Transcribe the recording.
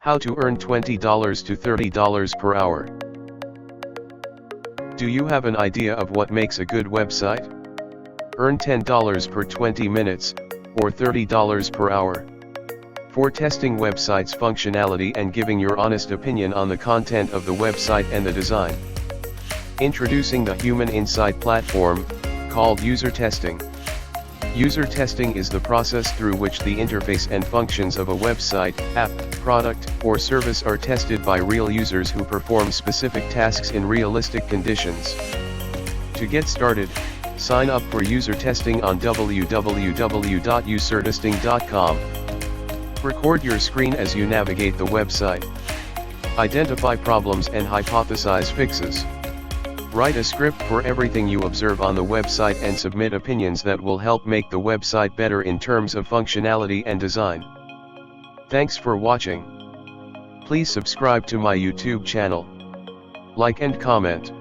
How to earn $20 to $30 per hour. Do you have an idea of what makes a good website? Earn $10 per 20 minutes, or $30 per hour. For testing websites' functionality and giving your honest opinion on the content of the website and the design. Introducing the Human Insight platform, called user testing. User testing is the process through which the interface and functions of a website, app, product, or service are tested by real users who perform specific tasks in realistic conditions. To get started, sign up for user testing on www.usertesting.com. Record your screen as you navigate the website. Identify problems and hypothesize fixes. Write a script for everything you observe on the website and submit opinions that will help make the website better in terms of functionality and design. Thanks for watching. Please subscribe to my YouTube channel. Like and comment.